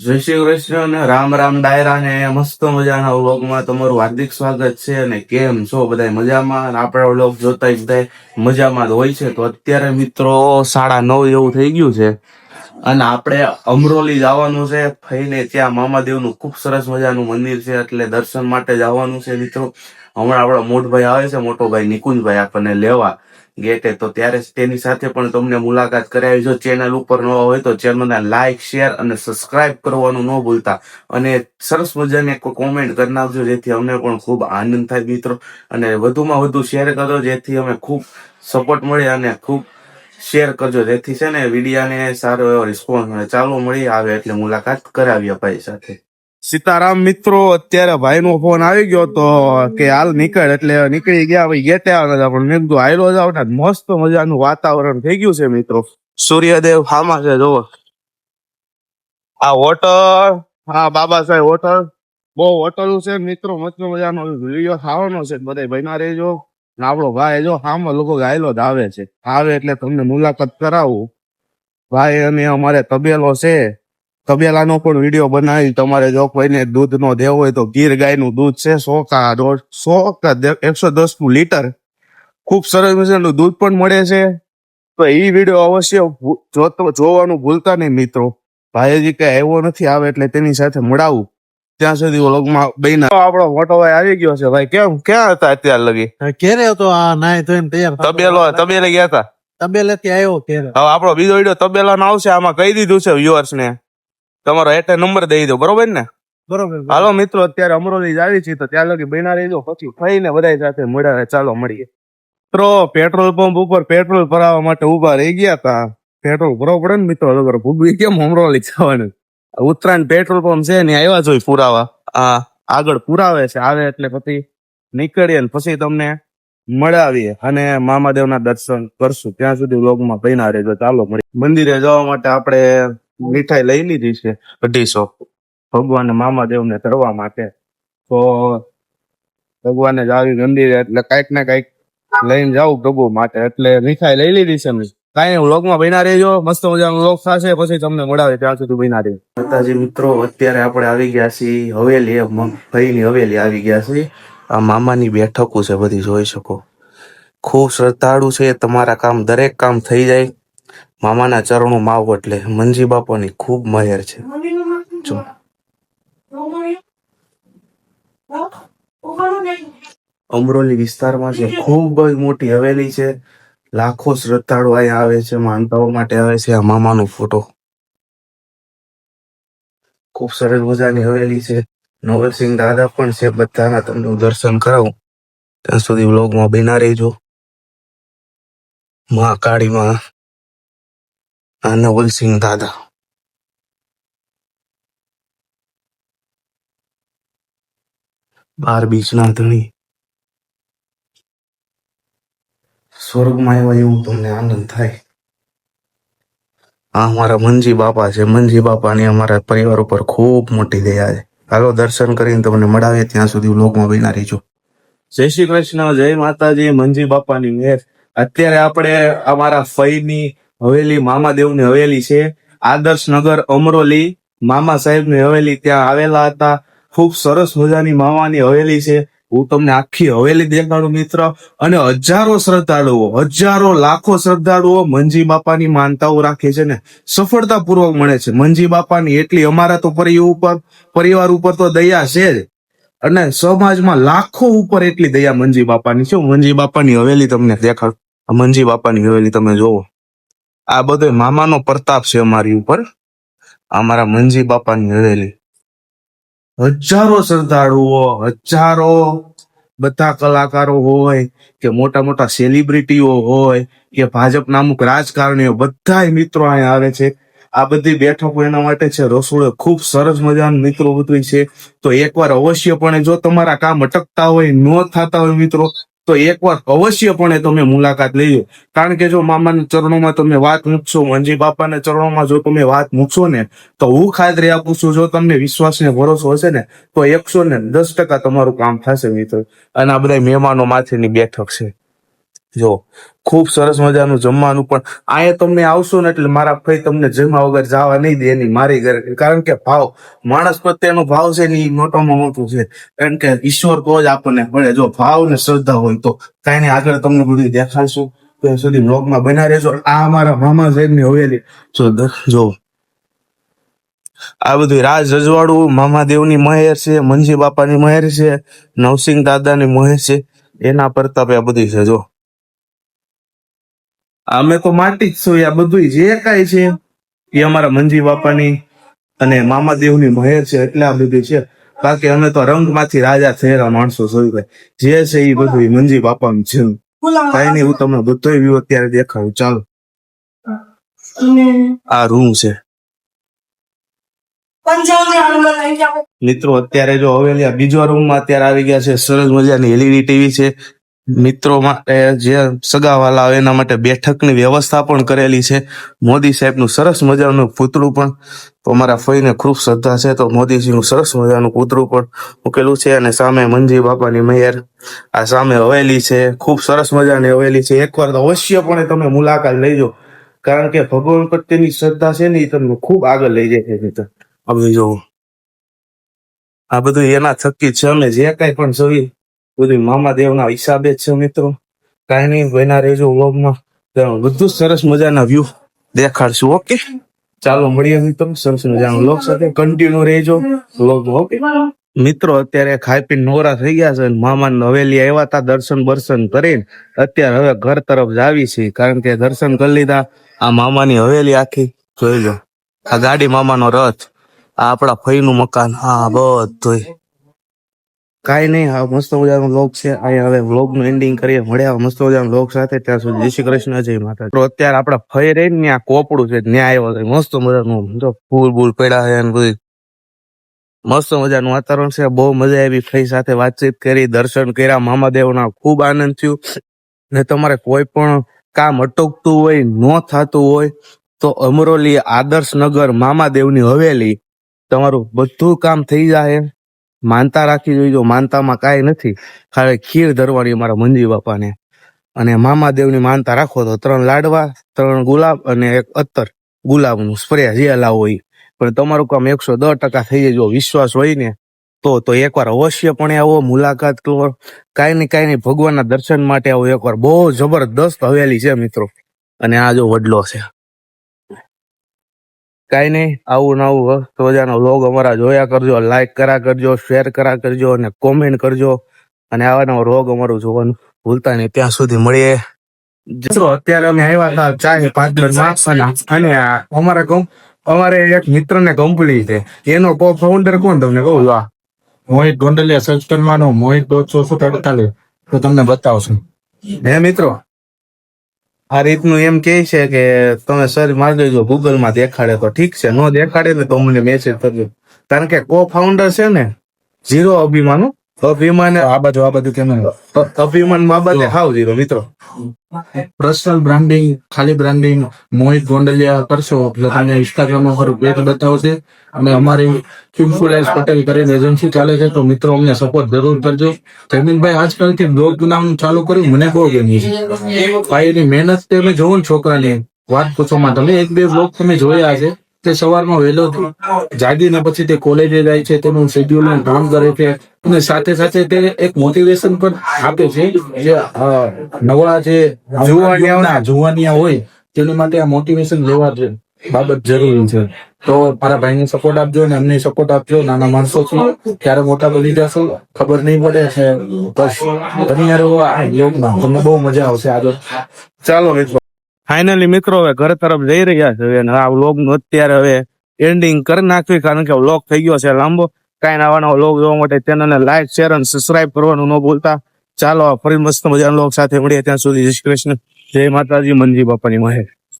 જય શ્રી કૃષ્ણ અને રામ રામ ડાયરા ને મસ્ત મજાના વ્લોગમાં તમારું હાર્દિક સ્વાગત છે. અને કેમ છો બધા મજામાં? અને આપણા વ્લોગ જોતા બધા મજામાં જ હોય છે. તો અત્યારે મિત્રો 9:30 એવું થઈ ગયું છે અને આપણે અમરોલી જવાનું છે. ફઈને ત્યાં મામાદેવનું ખૂબ સરસ મજાનું મંદિર છે, એટલે દર્શન માટે જવાનું છે મિત્રો. હમણાં આપણા મોટભાઈ આવે છે, મોટો ભાઈ નિકુંજભાઈ આપણને લેવા ગેટે, તો ત્યારે તેની સાથે પણ તમને મુલાકાત કરાવી. જો ચેનલ ઉપર નવા હોય તો ચેનલને લાઈક, શેર અને સબસ્ક્રાઇબ કરવાનું ન ભૂલતા, અને સરસ મજાની એક કોમેન્ટ કરી નાખજો, જેથી અમને પણ ખૂબ આનંદ થાય મિત્રો. અને વધુમાં વધુ શેર કરો, જેથી અમે ખૂબ સપોર્ટ મળે, અને ખૂબ શેર કરજો, જેથી છે ને વિડીયાને સારો એવો રિસ્પોન્સ મળે. ચાલો મળી આવે એટલે મુલાકાત કરાવીએ ભાઈ સાથે. સીતારામ મિત્રો, અત્યારે ભાઈ નો ફોન આવી ગયો તો કે હાલ નીકળ, એટલે નીકળી ગયા. ભાઈ ગેટે આવ્યા હતા, પણ મેં કીધું હાલો જાવ ને. મસ્ત મજાનું વાતાવરણ થઈ ગયું છે મિત્રો. સૂર્યદેવ હામાં છે, જોવો આ હોટલ. હા બાબા સાહેબ હોટલ, બહુ હોટલ છે મિત્રો. મસ્ત મજાનો વિડીયો ખાવાનો છે, બધા બન્યા રહેજો. ને આપણો ભાઈ જો હામાં લોકો ગાયલો જ આવે છે, આવે એટલે તમને મુલાકાત કરાવું. ભાઈ અને અમારે તબેલો છે, તબેલાનો પણ વિડીયો બનાવી. તમારે જો કોઈને દૂધ નો દેવો હોય તો ગીર ગાય નું દૂધ છે, 110 લીટર. ખૂબ સરસ મજાનું દૂધ પણ મળે છે. તો એ વિડીયો અવશ્ય જોવાનું ભૂલતા નહીં મિત્રો. ભાઈ હજી કઈ આવ્યો નથી, આવે એટલે તેની સાથે મળાવું. ત્યાં સુધી વ્લોગમાં બન્યા. આપણો મોટો ભાઈ આવી ગયો છે. ભાઈ કેમ ક્યાં હતા અત્યાર લગી? કેરે હતો આ નાય ધોઈને તૈયાર તબેલે ગયા હતા. તબેલેથી આવ્યો કેરે. હવે આપણો બીજો વિડીયો તબેલાનો આવશે. આમાં કહી દીધું છે વ્યુઅર્સ ને, તમારો એટલે નંબર દઈ દો, બરોબર ને? બરોબર. હાલો મિત્રો, અત્યારે અમરોલી જ આવી છે, તો ત્યાં લગી બન્યા રહેજો. પછી થઈને બધા સાથે મળ્યા. ચાલો મળીએ. મિત્રો પેટ્રોલ પંપ ઉપર પેટ્રોલ ભરાવા માટે ઉભા રહી ગયા હતા. પેટ્રોલ ભરવો પડે ને મિત્રો, વગર ભૂગવી કેમ અમરોલી જવાનું? ઉત્તરાયણ પેટ્રોલ પંપ છે ને, આવ્યા જોઈએ પુરાવા. આ આગળ પુરાવે છે, આવે એટલે પછી નીકળીએ ને પછી તમને મળાવીએ અને મામાદેવના દર્શન કરશું. ત્યાં સુધી વ્લોગમાં બન્યા રહેજો. ચાલો મળીએ. મંદિરે જવા માટે આપણે મીઠાઈ લઈ લીધી છે 250 ભગવાન મામાદેવને ધરવા માટે. તો ભગવાનને જ આવી મંદિરે એટલે કઈક ને કઈક લઈને જાવું પ્રભુ માટે, એટલે મીઠાઈ લઈ લીધી છે. કઈ વ્લોગમાં બન્યા રહેજો. મસ્ત મજાનો વ્લોગ થશે, પછી તમને મળાવે. ત્યાં સુધી બન્યા રહેજો. માતાજી મિત્રો, અત્યારે આપણે આવી ગયા છીએ હવેલી, ભાઈની હવેલી આવી ગયા છીએ. આ મામાની બેઠકો છે બધી, જોઈ શકો. ખૂબ શ્રદ્ધાળુ છે, તમારા કામ દરેક કામ થઈ જાય. મામાના ચરણો માવો એટલે મંજી બાપાની ખૂબ મહેર છે. જો અમરોલી વિસ્તારમાં છે, ખૂબ જ મોટી હવેલી છે. લાખો શ્રદ્ધાળુ અહીંયા આવે છે, માનતાઓ માટે આવે છે. આ મામાનો ફોટો, ખૂબ સરસ મજાની હવેલી છે. નવલસિંહ દાદા પણ છે, બધાના તમને દર્શન કરાવું. ત્યાં સુધી વ્લોગમાં બન્યા રહેજો. મા કાળીમાં આ નવલસિંહ દાદા. બાર બીચના ધણી સ્વર્ગમાં આવ્યા એવું તમને આનંદ થાય. આ અમારા મંજી બાપા છે. મંજી બાપાની અમારા પરિવાર ઉપર ખૂબ મોટી દયા છે. હાલો દર્શન કરીને તમને મળાવીએ. ત્યાં સુધી વ્લોગમાં બન્યા રહેજો. જય શ્રી કૃષ્ણ, જય માતાજી. મંજી બાપાની મેર. અત્યારે આપણે અમારા ફઈની હવેલી, મામાદેવની હવેલી છે, આદર્શનગર અમરોલી. મામા સાહેબની હવેલી ત્યાં આવેલા હતા. ખૂબ સરસ મજાની મામાની હવેલી છે. હું તમને આખી હવેલી દેખાડું મિત્ર. અને હજારો શ્રદ્ધાળુઓ, હજારો લાખો શ્રદ્ધાળુઓ મંજી બાપાની માનતાઓ રાખે છે ને સફળતાપૂર્વક મળે છે. મંજી બાપાની એટલી અમારા તો પરિવાર ઉપર તો દયા છે જ, અને સમાજમાં લાખો ઉપર એટલી દયા મંજી બાપાની છે. મંજી બાપાની હવેલી તમને દેખાડ. મંજી બાપાની હવેલી તમે જોવો. આ બધો મામાનો પ્રતાપ છે અમારી ઉપર. અમારા મંજી બાપાની હવેલી. હજારો શ્રદ્ધાળુઓ, હજારો બધા કલાકારો હોય કે મોટા મોટા સેલિબ્રિટીઓ હોય કે ભાજપના અમુક રાજકારણીઓ, બધા મિત્રો અહીંયા આવે છે. આ બધી બેઠકો એના માટે છે. રસોડો ખૂબ સરસ મજાનું મિત્રો બધું છે. તો એકવાર અવશ્યપણે, જો તમારા કામ અટકતા હોય, ન થતા હોય મિત્રો, તો એકવાર અવશ્યપણે તમે મુલાકાત લેજો. કારણ કે જો મામાના ચરણોમાં તમે વાત મૂકશો, મંજી બાપાના ચરણોમાં જો તમે વાત મૂકશો ને, તો હું ખાતરી આપું છું, જો તમને વિશ્વાસ ને ભરોસો હશે ને, તો 110% તમારું કામ થશે મિત્રો. અને આ બધા મહેમાનો માથેની બેઠક છે. જો ખૂબ સરસ મજાનું જમવાનું પણ અહીંયા તમને આવશો ને એટલે મારા ભાઈ તમને જમવા વગર જવા નહીં દે એની મારી ઘરે, કારણ કે ભાવ માણસ પ્રત્યેનો ભાવ છે ને એ મોટામાં મોટું છે, કારણ કે ઈશ્વર તો જ આપણને મળે જો ભાવ ને શ્રદ્ધા હોય તો. કાંઈ નહીં, આગળ તમને બધું દેખાડશું, ત્યાં સુધી બ્લોગમાં બના રહેજો. આ અમારા મામા સાહેબની હવેલી જો આ બધું રાજ રજવાડું મામાદેવની મહેર છે, મંજી બાપાની મહેર છે, નવસિંહ દાદાની મહેર છે, એના પ્રતાપે આ બધું છે. જો અમે તો માટી જ છું, આ બધું જે કાંઈ છે એ અમારા મંજી બાપાની અને મામાદેવની મહેર છે, એટલે આ બધું છે. બાકી અમે તો રંગમાંથી રાજા થયેલા માણસો છું ભાઈ, જે છે એ બધું મંજી બાપાનું છે. કાંઈ નહીં, હું તમને બધો વ્યૂ અત્યારે દેખાડું. ચાલો, આ રૂમ છે મિત્રો. અત્યારે જો હવેલી બીજો રૂમમાં અત્યારે આવી ગયા છે. સરસ મજાની એલઈડી ટીવી છે. મિત્રો માટે જે સગાવાલા આવે એના માટે બેઠકની વ્યવસ્થા પણ કરેલી છે. મોદી સાહેબનું સરસ મજાનું પૂતળું પણ, તો અમારા ફઈને ખૂબ શ્રદ્ધા છે તો મોદીજીનું સરસ મજાનું પૂતળું પણ મૂકેલું છે. અને સામે મંજી બાપાની મહેર, આ સામે હવેલી છે, ખૂબ સરસ મજાની હવેલી છે. એકવાર તો અવશ્યપણે તમે મુલાકાત લેજો, કારણ કે ભગવાન પ્રત્યેની શ્રદ્ધા છે ને એ તમને ખૂબ આગળ લઈ જાય છે. અમે જો આ બધું એના થકી છે, અમે જે કઈ પણ જોઈ બધું મામાદેવના હિસાબે જ છે મિત્રો. કાંઈ નહીં, બન્યા રહેજો વ્લોગમાં, બધું સરસ મજાના વ્યૂ દેખાડશું. ઓકે, ચાલો મળીએ મિત્રો સરસ મજાના વ્લોગ સાથે, કન્ટિન્યુ રહેજો વ્લોગમાં. ઓકે મિત્રો, અત્યારે ખાઈ પીને નવરા થઈ ગયા છે. મામા હવેલી આવ્યા હતા, દર્શન બર્શન કરીને અત્યારે હવે ઘર તરફ જ આવી છે, કારણ કે દર્શન કરી લીધા. આ મામાની હવેલી આખી જોઈ લો, આ ગાડી મામાનો રથ, આ આપણા ફઈનું મકાન, હા બધું. કાંઈ નહીં, આ મસ્ત મજાનો વ્લોગ છે. અહીંયા હવે વ્લોગ નું એન્ડિંગ કરીએ, મળ્યા મસ્ત મજાનો વ્લોગ સાથે. ત્યાં સુધી જય શ્રી કૃષ્ણ, જય માતા. તો અત્યારે આપડા ફઈ રહી ને આ કોપડું છે, ન્યા આવ્યો છે. મસ્ત મજાનું જો ફૂલ બૂલ પડ્યા છે ને બધું મસ્ત મજાનું વાતાવરણ છે. બહુ મજા આવી, ફઈ સાથે વાતચીત કરી, દર્શન કર્યા મામાદેવના, ખૂબ આનંદ થયું. ને તમારે કોઈ પણ કામ અટકતું હોય, ન થતું હોય તો અમરોલી આદર્શનગર મામાદેવની હવેલી તમારું બધું કામ થઈ જાય. માનતા રાખી જોઈજો, માનતામાં કાંઈ નથી, ખાલી ખીર ધરવાની અમારા મંજી બાપાને. અને મામાદેવની માનતા રાખો તો 3 લાડવા, 3 ગુલાબ અને 1 અત્તર ગુલાબનું સ્પ્રે જે લાવો હોય. પણ તમારું કામ 110% થઈ જાય. જો વિશ્વાસ હોય ને તો એકવાર અવશ્યપણે આવો, મુલાકાત કરો. કાંઈ નહીં ભગવાનના દર્શન માટે આવો એકવાર. બહુ જબરદસ્ત હવેલી છે મિત્રો. અને આ જો વડલો છે. કાંઈ નહીં, આવું નવું રોજાનો વ્લોગ અમારા જોયા કરજો, લાઈક કરા કરજો, શેર કરા કરજો અને કોમેન્ટ કરજો. અને આવા નવા વ્લોગ અમારું જોવાનું ભૂલતા નહીં. ત્યાં સુધી મળીએ. અત્યારે અમે આવ્યા હતા ચાય પાર્ટનરમાં, અને અમારે એક મિત્રને કંપની છે, એનો કો ફાઉન્ડર કોણ તમને કહું? મોહિત ગોંડલિયા સર્ચ કરવાનો, મોહિત 448, તો તમને બતાવશું. હે મિત્રો, આ રીતનું એમ કે છે કે તમે સર્ચ મારી દેજો, ગૂગલમાં દેખાડે તો ઠીક છે, ન દેખાડે ને તો મને મેસેજ કરજો. કારણ કે કો ફાઉન્ડર છે ને ઝીરો અભિમાન, આ બાજુ કેમ અભિમાન બાબતે હાવ ઝીરો મિત્રો. પર્સનલ બ્રાન્ડિંગ, ખાલી બ્રાન્ડિંગ મોહિત ગોંડલિયા કરશો એટલે તમને ઇન્સ્ટાગ્રામમાં મારું પેજ બતાવશે. અને અમારી કિંગફુલાઇઝ પટેલ કરીને એજન્સી ચાલે છે, તો મિત્રો અમને સપોર્ટ જરૂર કરજો. જમીનભાઈ આજકાલથી બ્લોગ બનાવવાનું ચાલુ કર્યું, મને બહુ ગમી છે. ભાઈની મહેનત તમે જોવો ને, છોકરાની વાત પૂછોમાં. તમે 1-2 બ્લોગ તમે જોયા છે, તે સવારમાં વહેલો જાગીને પછી તે કોલેજે જાય છે, તેનું શેડ્યુલ કામ કરે છે, અને સાથે સાથે તે એક મોટિવેશન પણ આપે છે. જે નવા જે જુવાનિયા હોય તેની માટે આ મોટિવેશન લેવા બાબત જરૂરી છે. તો મારા ભાઈને સપોર્ટ આપજો ને અમને સપોર્ટ આપજો. નાના માણસો છે, ત્યારે મોટા બની જશો ખબર નહીં પડે છે. બસ તમને બહુ મજા આવશે આગળ. ચાલો મિત્રો, ફાઇનલી મિત્રો હવે ઘર તરફ જઈ રહ્યા છે. અને આ વ્લોગ નું અત્યારે હવે એન્ડિંગ કરી નાખવી, કારણ કે વ્લોગ થઈ ગયો છે લાંબો. કાંઈ નવા નવા વ્લોગ જોવા માટે ચેનલને લાઈક, શેર અને સબસ્ક્રાઇબ કરવાનું ન ભૂલતા. ચાલો ફરી મસ્ત મજાના વ્લોગ સાથે મળીએ. ત્યાં સુધી જય શ્રી કૃષ્ણ, જય માતાજી, મંજી બાપાની મહેર.